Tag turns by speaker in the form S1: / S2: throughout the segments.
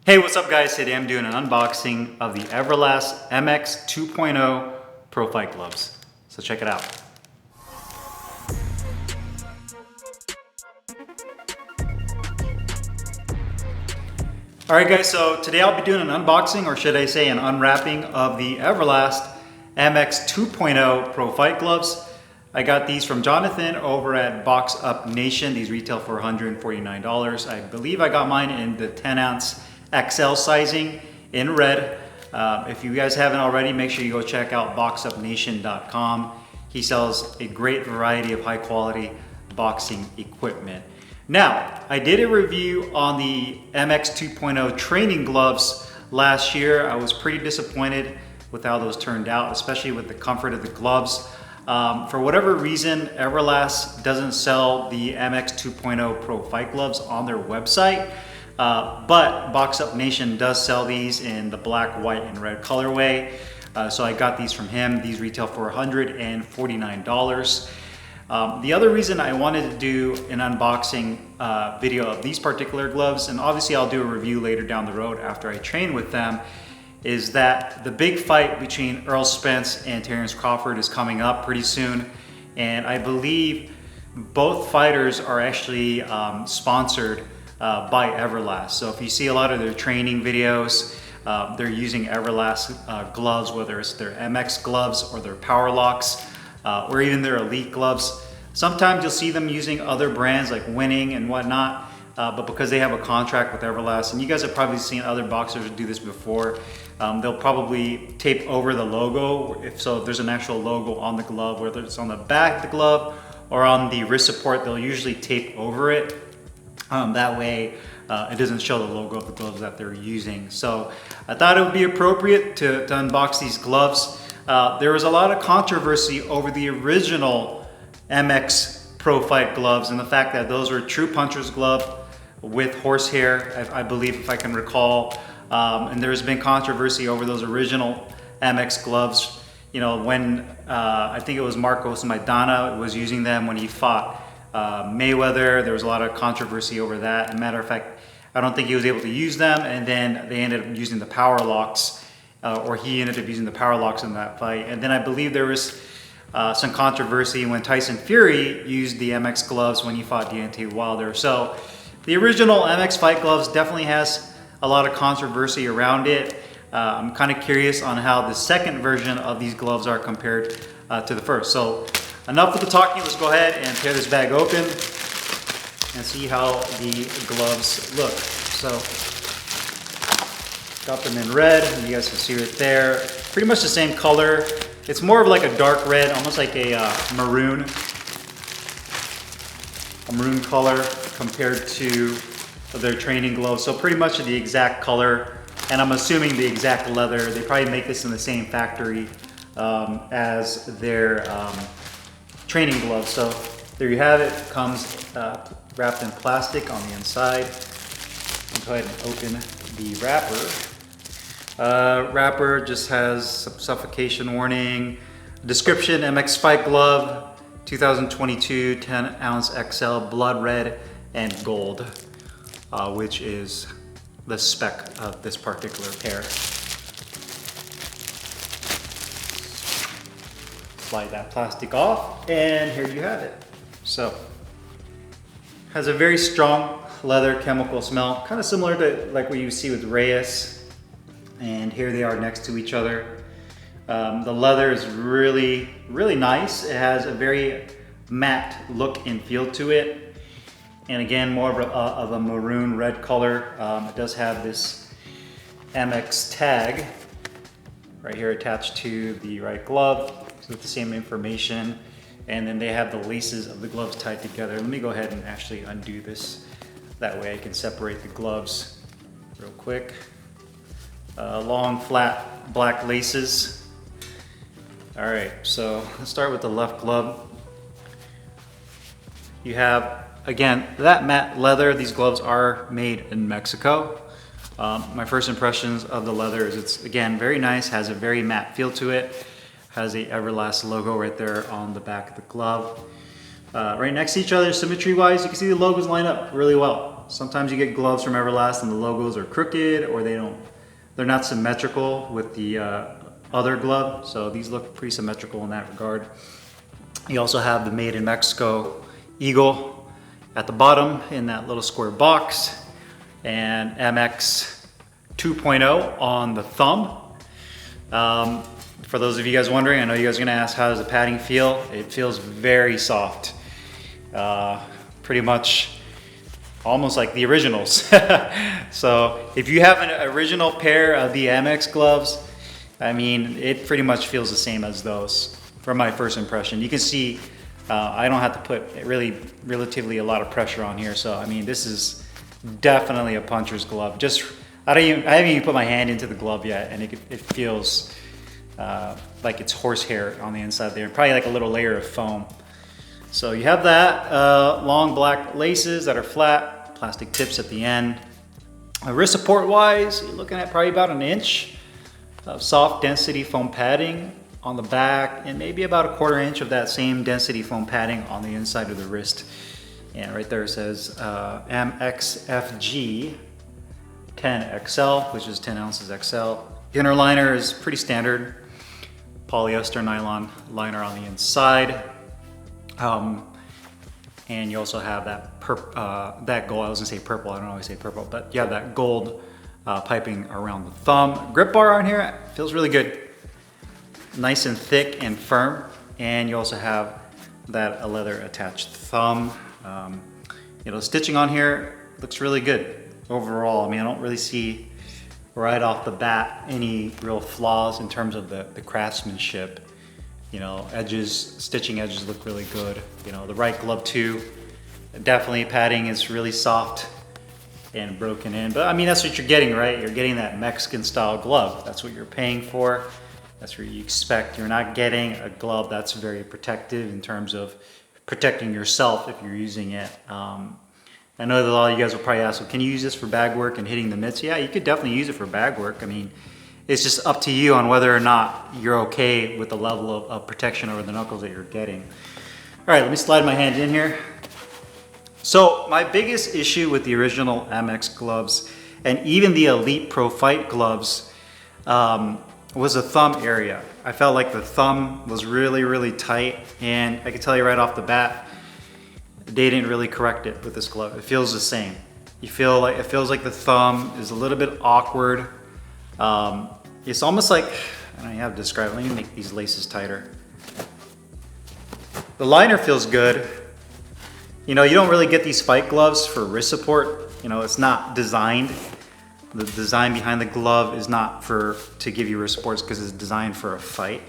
S1: Hey, what's up guys? Today I'm doing an unboxing of the Everlast MX 2.0 Pro Fight Gloves. So check it out. Alright guys, so today I'll be doing an unboxing, or should I say an unwrapping, of the Everlast MX 2.0 Pro Fight Gloves. I got these from Jonathan over at Box Up Nation. These retail for $149. I believe I got mine in the 10 ounce XL sizing in red. If you guys haven't already, make sure you go check out boxupnation.com. He sells a great variety of high quality boxing equipment. Now, I did a review on the MX 2.0 training gloves last year. I was pretty disappointed with how those turned out, especially with the comfort of the gloves. For whatever reason, Everlast doesn't sell the MX 2.0 Pro Fight Gloves on their website. But Box Up Nation does sell these in the black, white, and red colorway. So I got these from him. These retail for $149. The other reason I wanted to do an unboxing video of these particular gloves, and obviously I'll do a review later down the road after I train with them, is that the big fight between Errol Spence and Terrence Crawford is coming up pretty soon. And I believe both fighters are actually sponsored by Everlast. So if you see a lot of their training videos, they're using Everlast gloves, whether it's their MX gloves or their Power Locks, or even their Elite gloves. Sometimes you'll see them using other brands like Winning and whatnot, but because they have a contract with Everlast, and you guys have probably seen other boxers do this before, they'll probably tape over the logo. If there's an actual logo on the glove, whether it's on the back of the glove or on the wrist support, they'll usually tape over it. That way it doesn't show the logo of the gloves that they're using. So I thought it would be appropriate to unbox these gloves. There was a lot of controversy over the original MX Pro Fight gloves and the fact that those were true puncher's glove with horsehair, I believe, if I can recall. And there's been controversy over those original MX gloves. You know, when I think it was Marcos Maidana was using them when he fought Mayweather. There was a lot of controversy over that. As a matter of fact, I don't think he was able to use them, and then they ended up using the Power Locks, or he ended up using the Power Locks in that fight. And then I believe there was some controversy when Tyson Fury used the MX gloves when he fought Deontay Wilder. So the original MX Fight gloves definitely has a lot of controversy around it. I'm kind of curious on how the second version of these gloves are compared to the first. So enough with the talking, let's go ahead and tear this bag open and see how the gloves look. So, got them in red, and you guys can see right there. Pretty much the same color. It's more of like a dark red, almost like a maroon color compared to their training gloves. So pretty much the exact color, and I'm assuming the exact leather. They probably make this in the same factory as their training gloves. So there you have it. Comes wrapped in plastic on the inside. Go ahead and open the wrapper. Wrapper just has some suffocation warning, description: MX Fight Glove 2022 10 ounce XL, blood red and gold, which is the spec of this particular pair. Slide that plastic off, and here you have it. So, has a very strong leather chemical smell, kind of similar to like what you see with Reyes. And here they are next to each other. The leather is really, really nice. It has a very matte look and feel to it. And again, more of a maroon red color. It does have this MX tag right here attached to the right glove with the same information. And then they have the laces of the gloves tied together. Let me go ahead and actually undo this. That way I can separate the gloves real quick. Long, flat, black laces. All right, so let's start with the left glove. You have, again, that matte leather. These gloves are made in Mexico. My first impressions of the leather is it's, again, very nice, has a very matte feel to it. Has a Everlast logo right there on the back of the glove. Right next to each other, symmetry-wise, you can see the logos line up really well. sometimes you get gloves from Everlast and the logos are crooked, or they're not symmetrical with the other glove. So these look pretty symmetrical in that regard. You also have the Made in Mexico eagle at the bottom in that little square box, and MX 2.0 on the thumb. For those of you guys wondering, I know you guys are gonna ask, how does the padding feel? It feels very soft. Pretty much almost like the originals. So if you have an original pair of the MX gloves, I mean, it pretty much feels the same as those from my first impression. You can see I don't have to put relatively a lot of pressure on here. So I mean, this is definitely a puncher's glove. I haven't even put my hand into the glove yet, and it feels like it's horsehair on the inside there, probably like a little layer of foam. So you have that, long black laces that are flat, plastic tips at the end. Wrist support wise, you're looking at probably about 1 inch of soft density foam padding on the back, and maybe about 1/4 inch of that same density foam padding on the inside of the wrist. And right there it says MXFG 10 XL, which is 10 ounces XL. Inner liner is pretty standard, polyester nylon liner on the inside. And you also have that gold, I was gonna say purple, I don't always say purple, but you have that gold piping around the thumb. Grip bar on here feels really good. Nice and thick and firm. And you also have that leather attached thumb. You know, stitching on here looks really good overall. I mean, I don't really see right off the bat any real flaws in terms of the craftsmanship. You know, stitching edges look really good. You know, the right glove too, definitely padding is really soft and broken in. But I mean, that's what you're getting, right? You're getting that Mexican style glove. That's what you're paying for. That's what you expect. You're not getting a glove that's very protective in terms of protecting yourself if you're using it. I know that a lot of you guys will probably ask, well, can you use this for bag work and hitting the mitts? Yeah, you could definitely use it for bag work. I mean, it's just up to you on whether or not you're okay with the level of protection over the knuckles that you're getting. All right, let me slide my hand in here. So my biggest issue with the original MX gloves and even the Elite Pro Fight gloves was the thumb area. I felt like the thumb was really, really tight, and I can tell you right off the bat, they didn't really correct it with this glove. It feels the same. It feels like the thumb is a little bit awkward. It's almost like, I don't know how to describe it. Let me make these laces tighter. The liner feels good. You know, you don't really get these fight gloves for wrist support. You know, it's not designed. The design behind the glove is not to give you wrist supports, because it's designed for a fight.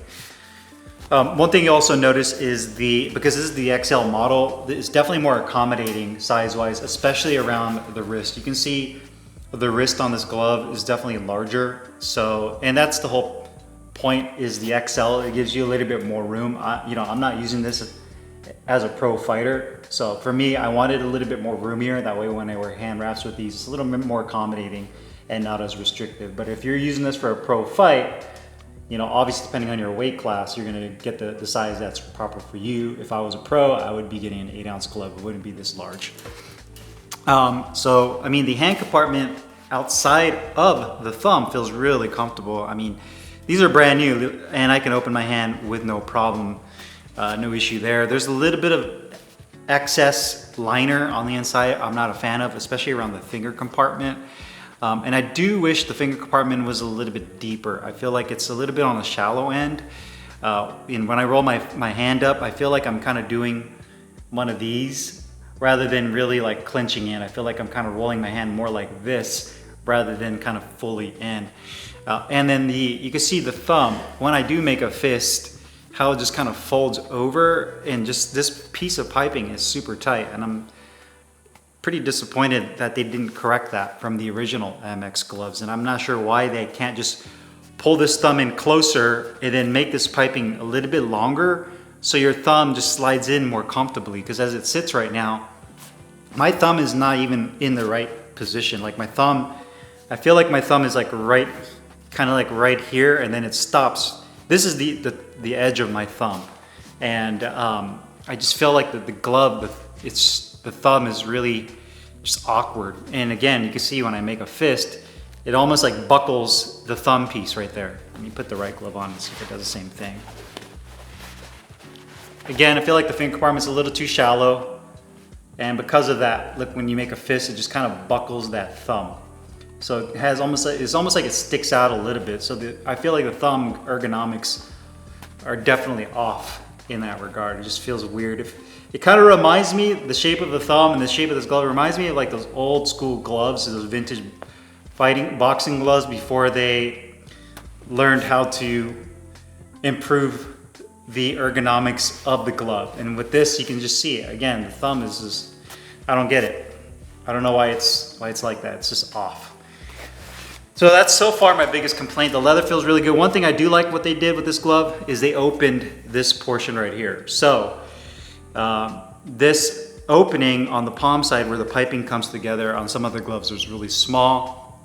S1: One thing you also notice is because this is the XL model, it's definitely more accommodating size-wise, especially around the wrist. You can see the wrist on this glove is definitely larger. So, and that's the whole point, is the XL. It gives you a little bit more room. You know, I'm not using this as a pro fighter. So for me, I wanted a little bit more roomier. That way when I wear hand wraps with these, it's a little bit more accommodating and not as restrictive. But if you're using this for a pro fight, you know, obviously depending on your weight class, you're gonna get the size that's proper for you. If I was a pro, I would be getting an 8-ounce glove. It wouldn't be this large. So, I mean, the hand compartment outside of the thumb feels really comfortable. I mean, these are brand new, and I can open my hand with no problem, no issue there. There's a little bit of excess liner on the inside I'm not a fan of, especially around the finger compartment. And I do wish the finger compartment was a little bit deeper. I feel like it's a little bit on the shallow end. And when I roll my hand up, I feel like I'm kind of doing one of these rather than really like clenching in. I feel like I'm kind of rolling my hand more like this rather than kind of fully in. And then you can see the thumb, when I do make a fist, how it just kind of folds over, and just this piece of piping is super tight. And I'm pretty disappointed that they didn't correct that from the original MX gloves. And I'm not sure why they can't just pull this thumb in closer and then make this piping a little bit longer so your thumb just slides in more comfortably. Because as it sits right now, my thumb is not even in the right position. Like my thumb, I feel like my thumb is like right, kind of like right here, and then it stops. This is the edge of my thumb. And I just feel like the glove, the thumb is really just awkward. And again, you can see when I make a fist, it almost like buckles the thumb piece right there. Let me put the right glove on and see if it does the same thing. Again, I feel like the finger compartment's a little too shallow. And because of that, look, when you make a fist, it just kind of buckles that thumb. So it has it's almost like it sticks out a little bit. So I feel like the thumb ergonomics are definitely off in that regard. It just feels weird. It kind of reminds me, the shape of the thumb and the shape of this glove reminds me of like those old school gloves, those vintage boxing gloves before they learned how to improve the ergonomics of the glove. And with this, you can just see it. Again, the thumb is just, I don't get it. I don't know why it's like that. It's just off. So that's so far my biggest complaint. The leather feels really good. One thing I do like what they did with this glove is they opened this portion right here. So this opening on the palm side where the piping comes together on some other gloves was really small.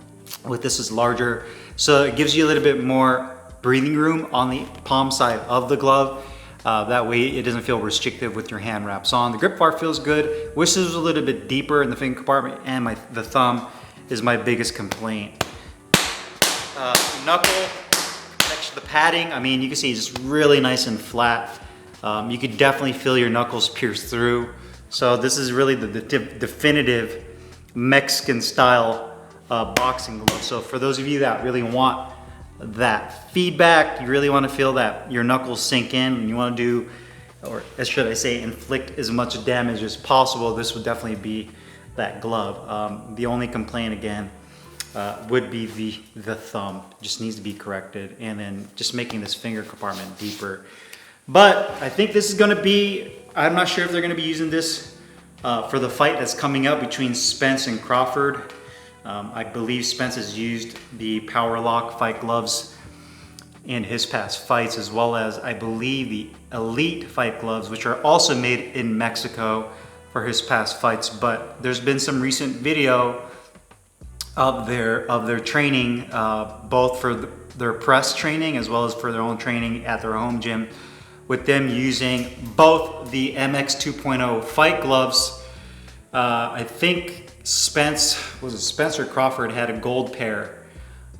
S1: With this is larger. So it gives you a little bit more breathing room on the palm side of the glove. That way it doesn't feel restrictive with your hand wraps on. The grip bar feels good. Wish this was a little bit deeper in the finger compartment, and the thumb is my biggest complaint. Knuckle, next to the padding, I mean, you can see it's just really nice and flat. You could definitely feel your knuckles pierce through. So this is really the definitive Mexican style boxing glove. So for those of you that really want that feedback, you really want to feel that your knuckles sink in, and you want to do, or should I say, inflict as much damage as possible, this would definitely be that glove. The only complaint again would be the thumb. Just needs to be corrected, and then just making this finger compartment deeper. But I think this is going to be, I'm not sure if they're going to be using this for the fight that's coming up between Spence and Crawford. I believe Spence has used the Power Lock fight gloves in his past fights, as well as I believe the Elite fight gloves, which are also made in Mexico, for his past fights. But there's been some recent video of their training, both for their press training as well as for their own training at their home gym, with them using both the MX2.0 fight gloves. I think Spence or Crawford had a gold pair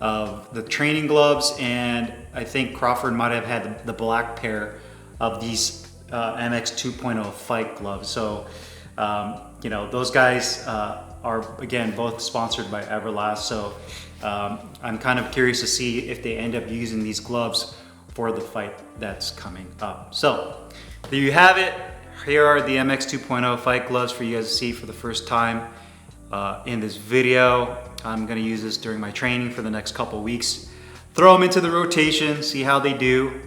S1: of the training gloves, and I think Crawford might have had the black pair of these MX2.0 fight gloves. So you know, those guys are again both sponsored by Everlast. So I'm kind of curious to see if they end up using these gloves for the fight that's coming up. So there you have it. Here are the MX2.0 fight gloves for you guys to see for the first time in this video. I'm gonna use this during my training for the next couple weeks. Throw them into the rotation, see how they do.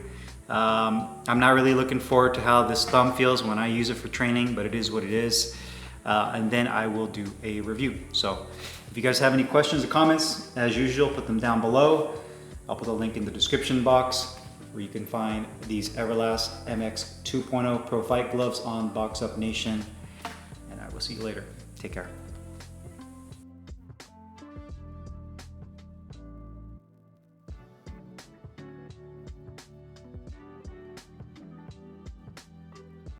S1: I'm not really looking forward to how this thumb feels when I use it for training, but it is what it is. And then I will do a review. So if you guys have any questions or comments, as usual, put them down below. I'll put a link in the description box where you can find these Everlast MX 2.0 Pro Fight Gloves on Box Up Nation. And I will see you later. Take care.